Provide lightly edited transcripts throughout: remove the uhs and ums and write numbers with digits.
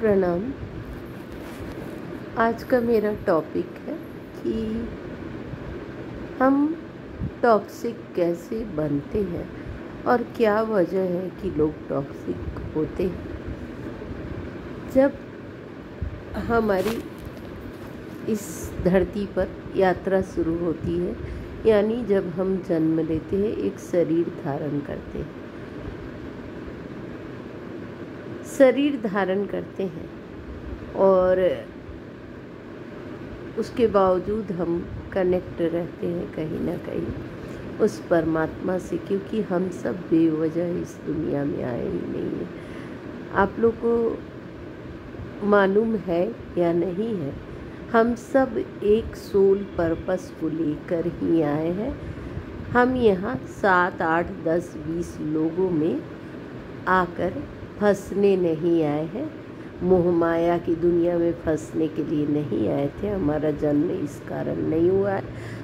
प्रणाम। आज का मेरा टॉपिक है कि हम टॉक्सिक कैसे बनते हैं और क्या वजह है कि लोग टॉक्सिक होते हैं। जब हमारी इस धरती पर यात्रा शुरू होती है, यानी जब हम जन्म लेते हैं, एक शरीर धारण करते हैं, और उसके बावजूद हम कनेक्ट रहते हैं कहीं ना कहीं उस परमात्मा से, क्योंकि हम सब बेवजह इस दुनिया में आए ही नहीं हैं। आप लोग को मालूम है या नहीं है, हम सब एक सोल पर्पस को लेकर ही आए हैं। हम यहाँ 7, 8, 10, 20 लोगों में आकर फंसने नहीं आए हैं, मोह माया की दुनिया में फंसने के लिए नहीं आए थे। हमारा जन्म इस कारण नहीं हुआ है,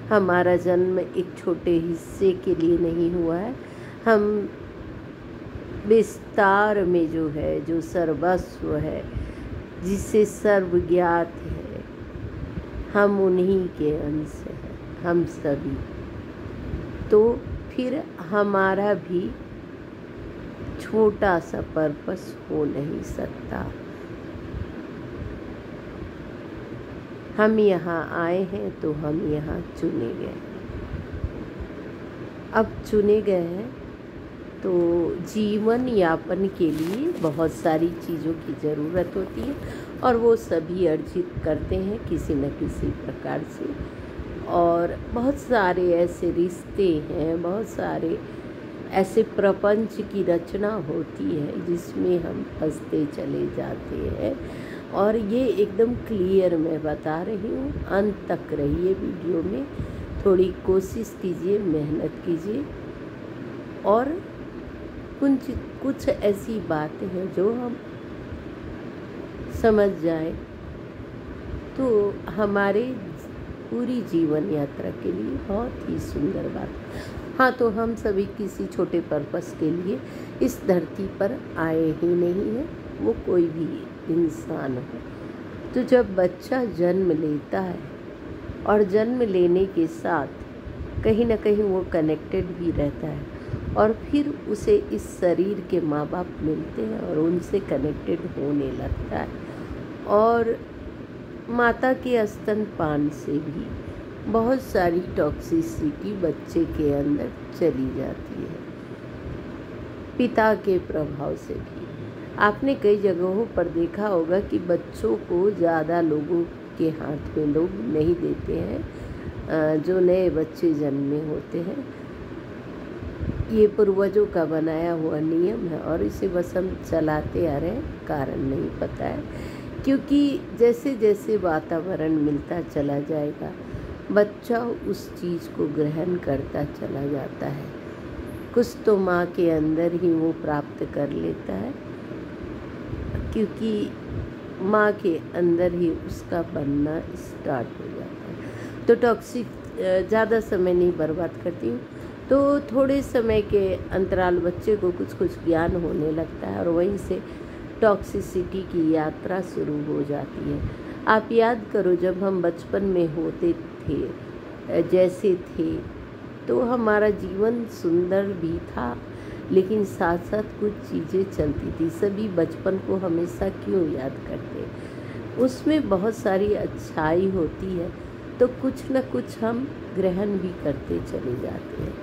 हमारा जन्म एक छोटे हिस्से के लिए नहीं हुआ है। हम विस्तार में जो है, जो सर्वस्व है, जिसे सर्व ज्ञात है, हम उन्हीं के अंश हैं, हम सभी। तो फिर हमारा भी छोटा सा पर्पस हो नहीं सकता। हम यहाँ आए हैं तो हम यहाँ चुने गए। अब चुने गए हैं तो जीवन यापन के लिए बहुत सारी चीज़ों की ज़रूरत होती है, और वो सभी अर्जित करते हैं किसी न किसी प्रकार से। और बहुत सारे ऐसे रिश्ते हैं, बहुत सारे ऐसे प्रपंच की रचना होती है जिसमें हम फंसते चले जाते हैं। और ये एकदम क्लियर मैं बता रही हूँ, अंत तक रहिए वीडियो में, थोड़ी कोशिश कीजिए, मेहनत कीजिए। और कुछ ऐसी बातें हैं जो हम समझ जाए तो हमारे पूरी जीवन यात्रा के लिए बहुत ही सुंदर बात है। हाँ, तो हम सभी किसी छोटे पर्पस के लिए इस धरती पर आए ही नहीं हैं, वो कोई भी इंसान हो। तो जब बच्चा जन्म लेता है और जन्म लेने के साथ कहीं ना कहीं वो कनेक्टेड भी रहता है, और फिर उसे इस शरीर के माँ बाप मिलते हैं और उनसे कनेक्टेड होने लगता है। और माता के स्तनपान से भी बहुत सारी टॉक्सिसिटी बच्चे के अंदर चली जाती है, पिता के प्रभाव से भी। आपने कई जगहों पर देखा होगा कि बच्चों को ज़्यादा लोगों के हाथ में लोग नहीं देते हैं जो नए बच्चे जन्मे होते हैं। ये पूर्वजों का बनाया हुआ नियम है और इसे बस हम चलाते आ रहे हैं, कारण नहीं पता है। क्योंकि जैसे जैसे वातावरण मिलता चला जाएगा, बच्चा उस चीज़ को ग्रहण करता चला जाता है। कुछ तो माँ के अंदर ही वो प्राप्त कर लेता है, क्योंकि माँ के अंदर ही उसका बनना स्टार्ट हो जाता है। तो टॉक्सिक ज़्यादा समय नहीं बर्बाद करती हूँ, तो थोड़े समय के अंतराल बच्चे को कुछ ज्ञान होने लगता है और वहीं से टॉक्सिसिटी की यात्रा शुरू हो जाती है। आप याद करो, जब हम बचपन में होते थे, जैसे थे, तो हमारा जीवन सुंदर भी था, लेकिन साथ साथ कुछ चीज़ें चलती थी। सभी बचपन को हमेशा क्यों याद करते हैं? उसमें बहुत सारी अच्छाई होती है, तो कुछ न कुछ हम ग्रहण भी करते चले जाते हैं।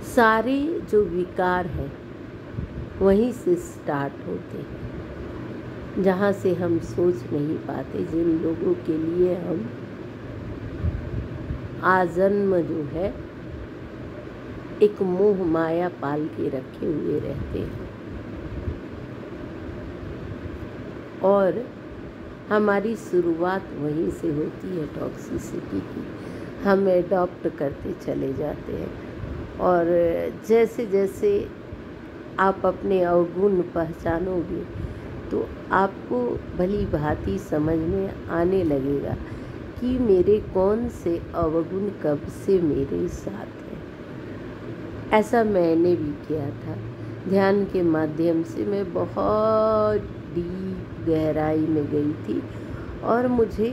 सारे जो विकार हैं वहीं से स्टार्ट होते हैं, जहाँ से हम सोच नहीं पाते, जिन लोगों के लिए हम आजन्म जो है एक मोह माया पाल के रखे हुए रहते हैं। और हमारी शुरुआत वहीं से होती है टॉक्सिसिटी की। हम एडॉप्ट करते चले जाते हैं, और जैसे जैसे आप अपने अवगुण पहचानोगे तो आपको भली भांति समझ में आने लगेगा कि मेरे कौन से अवगुण कब से मेरे साथ हैं। ऐसा मैंने भी किया था। ध्यान के माध्यम से मैं बहुत डीप गहराई में गई थी और मुझे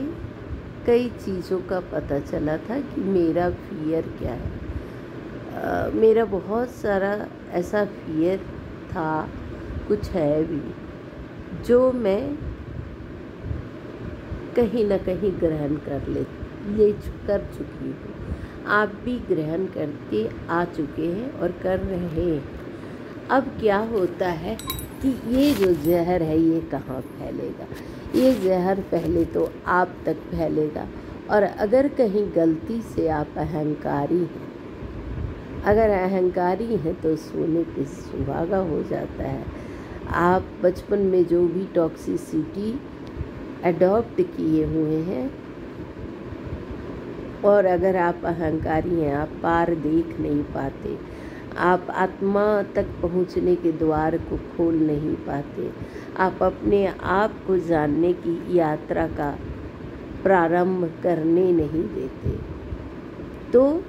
कई चीज़ों का पता चला था कि मेरा फियर क्या है। मेरा बहुत सारा ऐसा फियर था, कुछ है भी, जो मैं कहीं ना कहीं ग्रहण कर चुकी हूँ। आप भी ग्रहण करके आ चुके हैं और कर रहे हैं। अब क्या होता है कि ये जो जहर है ये कहाँ फैलेगा? ये जहर पहले तो आप तक फैलेगा, और अगर कहीं गलती से आप अहंकारी हैं, अगर अहंकारी हैं तो सोने पे सुहागा हो जाता है। आप बचपन में जो भी टॉक्सिसिटी अडॉप्ट किए हुए हैं, और अगर आप अहंकारी हैं, आप पार देख नहीं पाते, आप आत्मा तक पहुंचने के द्वार को खोल नहीं पाते, आप अपने आप को जानने की यात्रा का प्रारंभ करने नहीं देते, तो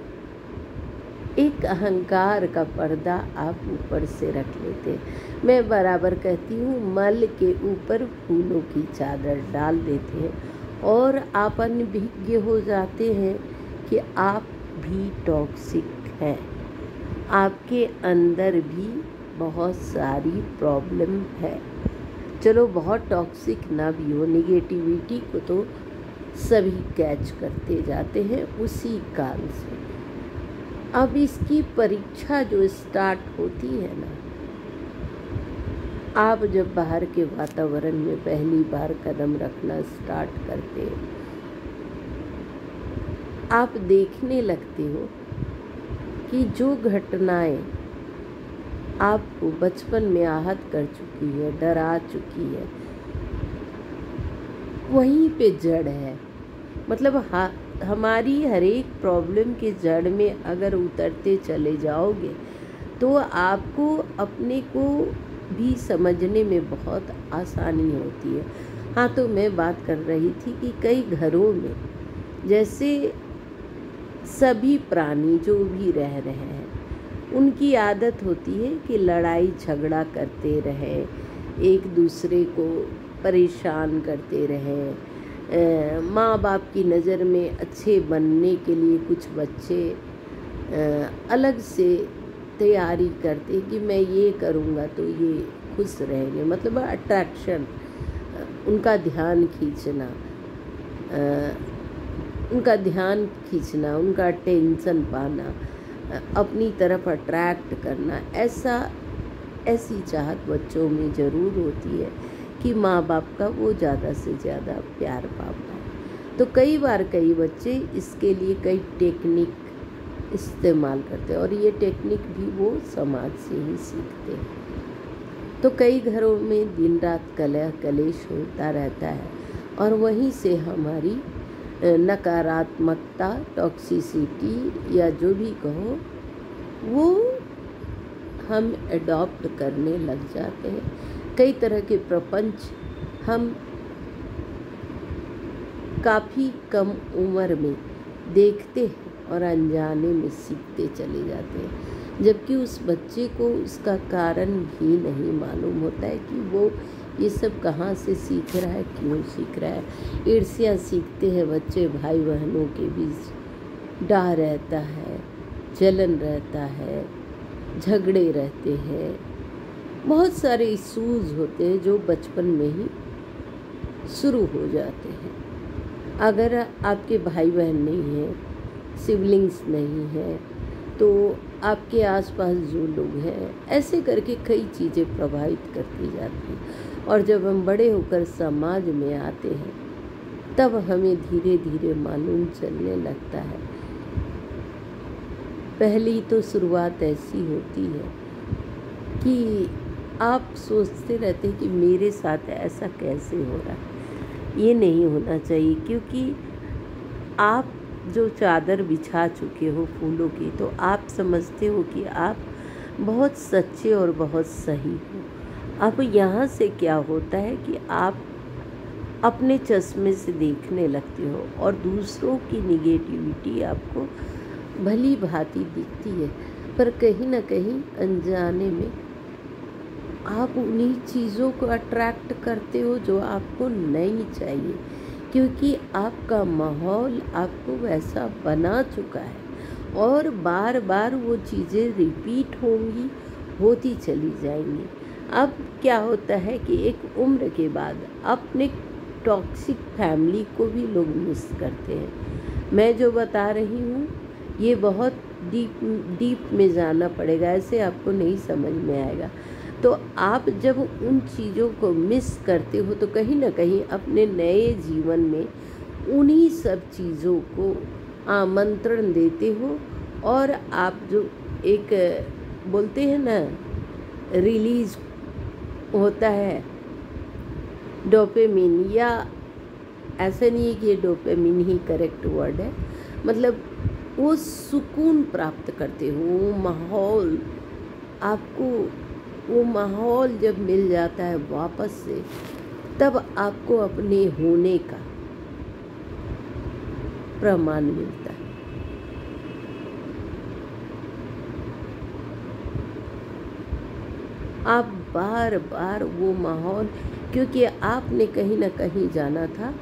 एक अहंकार का पर्दा आप ऊपर से रख लेते। मैं बराबर कहती हूँ, मल के ऊपर फूलों की चादर डाल देते हैं और आप अनभिज्ञ हो जाते हैं कि आप भी टॉक्सिक हैं। आपके अंदर भी बहुत सारी प्रॉब्लम है। चलो बहुत टॉक्सिक ना भी हो, निगेटिविटी को तो सभी कैच करते जाते हैं उसी काल से। अब इसकी परीक्षा जो स्टार्ट होती है ना, आप जब बाहर के वातावरण में पहली बार कदम रखना स्टार्ट करते हो, आप देखने लगते हो कि जो घटनाएं आपको बचपन में आहत कर चुकी है, डरा चुकी है, वहीं पे जड़ है। मतलब हमारी हर एक प्रॉब्लम के जड़ में अगर उतरते चले जाओगे तो आपको अपने को भी समझने में बहुत आसानी होती है। हाँ, तो मैं बात कर रही थी कि कई घरों में जैसे सभी प्राणी जो भी रह रहे हैं, उनकी आदत होती है कि लड़ाई झगड़ा करते रहें, एक दूसरे को परेशान करते रहें। माँ बाप की नज़र में अच्छे बनने के लिए कुछ बच्चे अलग से तैयारी करते कि मैं ये करूँगा तो ये खुश रहेंगे, मतलब अट्रैक्शन, उनका ध्यान खींचना, उनका टेंशन पाना, अपनी तरफ अट्रैक्ट करना, ऐसी चाहत बच्चों में ज़रूर होती है कि माँ बाप का वो ज़्यादा से ज़्यादा प्यार पा पाए। तो कई बार कई बच्चे इसके लिए कई टेक्निक इस्तेमाल करते हैं, और ये टेक्निक भी वो समाज से ही सीखते हैं। तो कई घरों में दिन रात कलह कलेश होता रहता है, और वहीं से हमारी नकारात्मकता, टॉक्सिसिटी या जो भी कहो, वो हम एडॉप्ट करने लग जाते हैं। कई तरह के प्रपंच हम काफ़ी कम उम्र में देखते हैं और अनजाने में सीखते चले जाते हैं, जबकि उस बच्चे को उसका कारण भी नहीं मालूम होता है कि वो ये सब कहाँ से सीख रहा है, क्यों सीख रहा है। ईर्ष्या सीखते हैं बच्चे, भाई बहनों के बीच डाह रहता है, जलन रहता है, झगड़े रहते हैं, बहुत सारे इश्यूज़ होते हैं जो बचपन में ही शुरू हो जाते हैं। अगर आपके भाई बहन नहीं हैं, सिबलिंग्स नहीं हैं, तो आपके आसपास जो लोग हैं, ऐसे करके कई चीज़ें प्रभावित करती जाती हैं। और जब हम बड़े होकर समाज में आते हैं, तब हमें धीरे धीरे मालूम चलने लगता है। पहली तो शुरुआत ऐसी होती है कि आप सोचते रहते हैं कि मेरे साथ ऐसा कैसे हो रहा है, ये नहीं होना चाहिए, क्योंकि आप जो चादर बिछा चुके हो फूलों की, तो आप समझते हो कि आप बहुत सच्चे और बहुत सही हो। अब यहाँ से क्या होता है कि आप अपने चश्मे से देखने लगते हो, और दूसरों की निगेटिविटी आपको भली भांति दिखती है, पर कहीं ना कहीं अनजाने में आप उन्हीं चीज़ों को अट्रैक्ट करते हो जो आपको नहीं चाहिए, क्योंकि आपका माहौल आपको वैसा बना चुका है और बार बार वो चीज़ें रिपीट होंगी, होती चली जाएंगी। अब क्या होता है कि एक उम्र के बाद अपने टॉक्सिक फैमिली को भी लोग मिस करते हैं। मैं जो बता रही हूँ ये बहुत डीप में जाना पड़ेगा, ऐसे आपको नहीं समझ में आएगा। तो आप जब उन चीज़ों को मिस करते हो तो कहीं ना कहीं अपने नए जीवन में उन्हीं सब चीज़ों को आमंत्रण देते हो और आप जो एक बोलते हैं ना रिलीज होता है डोपामिन, या ऐसा नहीं है कि ये डोपामिन ही करेक्ट वर्ड है, मतलब वो सुकून प्राप्त करते हो, वो माहौल आपको, वो माहौल जब मिल जाता है वापस से, तब आपको अपने होने का प्रमाण मिलता है। आप बार बार वो माहौल, क्योंकि आपने कहीं ना कहीं जाना था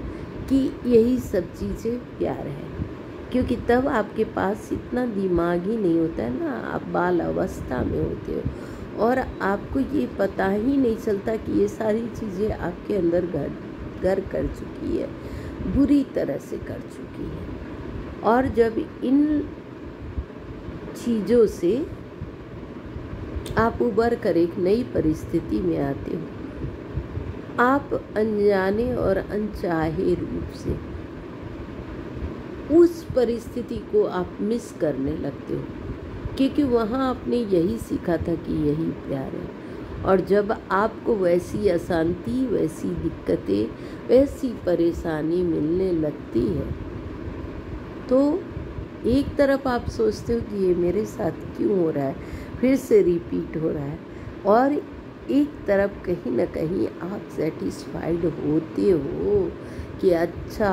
कि यही सब चीज़ें प्यार है, क्योंकि तब आपके पास इतना दिमाग ही नहीं होता है ना, आप बाल अवस्था में होते हो और आपको ये पता ही नहीं चलता कि ये सारी चीज़ें आपके अंदर घर कर चुकी है, बुरी तरह से कर चुकी है। और जब इन चीज़ों से आप उबर कर एक नई परिस्थिति में आते हो, आप अनजाने और अनचाहे रूप से उस परिस्थिति को आप मिस करने लगते हो, क्योंकि वहाँ आपने यही सीखा था कि यही प्यार है। और जब आपको वैसी अशांति, वैसी दिक्कतें, वैसी परेशानी मिलने लगती है तो एक तरफ आप सोचते हो कि ये मेरे साथ क्यों हो रहा है, फिर से रिपीट हो रहा है, और एक तरफ कहीं ना कहीं आप सेटिस्फाइड होते हो कि अच्छा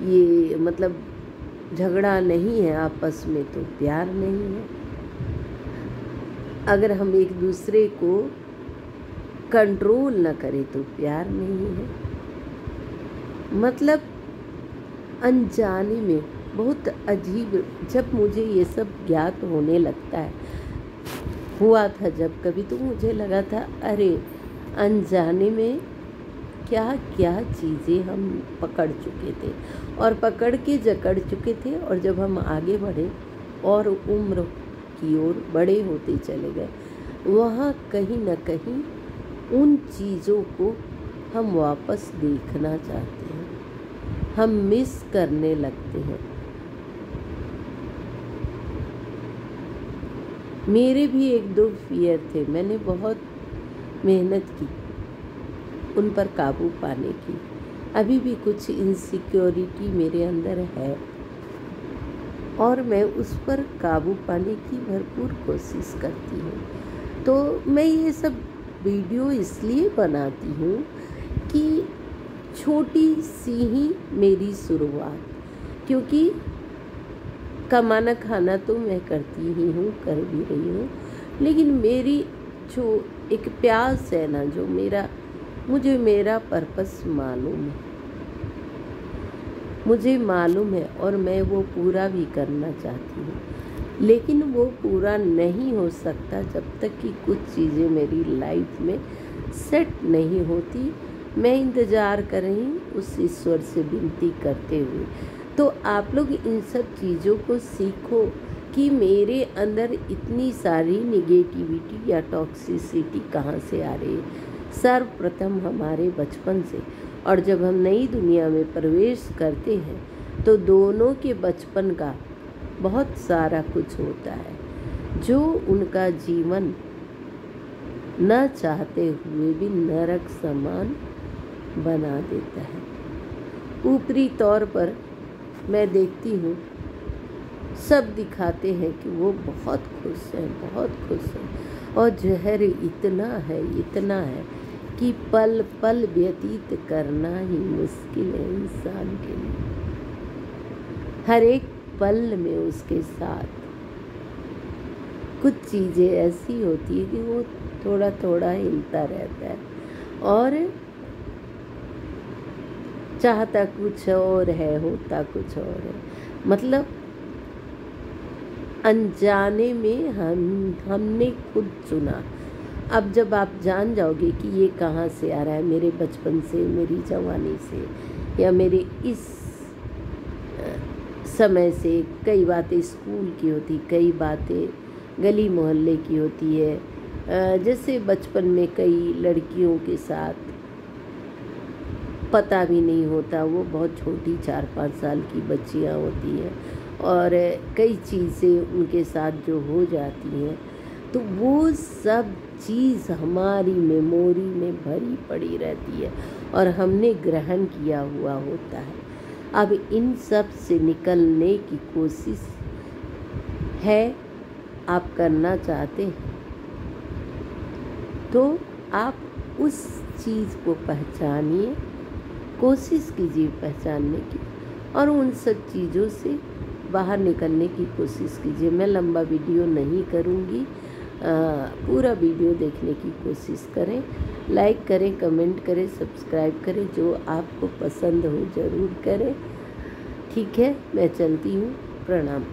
ये मतलब झगड़ा नहीं है आपस में तो प्यार नहीं है। अगर हम एक दूसरे को कंट्रोल न करें तो प्यार नहीं है। मतलब अनजाने में बहुत अजीब, जब मुझे ये सब ज्ञात होने लगता है, हुआ था जब कभी, तो मुझे लगा था अरे अनजाने में क्या क्या चीज़ें हम पकड़ चुके थे और पकड़ के जकड़ चुके थे, और जब हम आगे बढ़े और उम्र की ओर बड़े होते चले गए, वहाँ कहीं न कहीं उन चीज़ों को हम वापस देखना चाहते हैं, हम मिस करने लगते हैं। मेरे भी एक दो फियर थे, मैंने बहुत मेहनत की उन पर काबू पाने की। अभी भी कुछ इनसिक्योरिटी मेरे अंदर है और मैं उस पर काबू पाने की भरपूर कोशिश करती हूँ। तो मैं ये सब वीडियो इसलिए बनाती हूँ कि छोटी सी ही मेरी शुरुआत, क्योंकि कमाना खाना तो मैं करती ही हूँ, कर भी रही हूँ, लेकिन मेरी जो एक प्यास है ना, जो मुझे मेरा पर्पस मालूम है, मुझे मालूम है और मैं वो पूरा भी करना चाहती हूँ, लेकिन वो पूरा नहीं हो सकता जब तक कि कुछ चीज़ें मेरी लाइफ में सेट नहीं होती। मैं इंतज़ार कर रही हूँ उस ईश्वर से विनती करते हुए। तो आप लोग इन सब चीज़ों को सीखो कि मेरे अंदर इतनी सारी निगेटिविटी या टॉक्सिसिटी कहाँ से आ रही है। सर्वप्रथम हमारे बचपन से, और जब हम नई दुनिया में प्रवेश करते हैं तो दोनों के बचपन का बहुत सारा कुछ होता है जो उनका जीवन न चाहते हुए भी नरक समान बना देता है। ऊपरी तौर पर मैं देखती हूँ सब दिखाते हैं कि वो बहुत खुश हैं, बहुत खुश हैं, और जहर इतना है कि पल पल व्यतीत करना ही मुश्किल है इंसान के लिए। हर एक पल में उसके साथ कुछ चीज़ें ऐसी होती है कि वो थोड़ा थोड़ा हिलता रहता है और चाहता कुछ और है, होता कुछ और है। मतलब अनजाने में हमने खुद चुना। अब जब आप जान जाओगे कि ये कहाँ से आ रहा है, मेरे बचपन से, मेरी जवानी से, या मेरे इस समय से, कई बातें स्कूल की होती, कई बातें गली मोहल्ले की होती है। जैसे बचपन में कई लड़कियों के साथ पता भी नहीं होता, वो बहुत छोटी 4-5 साल की बच्चियां होती हैं और कई चीज़ें उनके साथ जो हो जाती हैं, तो वो सब चीज़ हमारी मेमोरी में भरी पड़ी रहती है और हमने ग्रहण किया हुआ होता है। अब इन सब से निकलने की कोशिश है, आप करना चाहते हैं तो आप उस चीज़ को पहचानिए, कोशिश कीजिए पहचानने की और उन सब चीज़ों से बाहर निकलने की कोशिश कीजिए। मैं लंबा वीडियो नहीं करूँगी, पूरा वीडियो देखने की कोशिश करें, लाइक करें, कमेंट करें, सब्सक्राइब करें, जो आपको पसंद हो ज़रूर करें। ठीक है, मैं चलती हूँ, प्रणाम।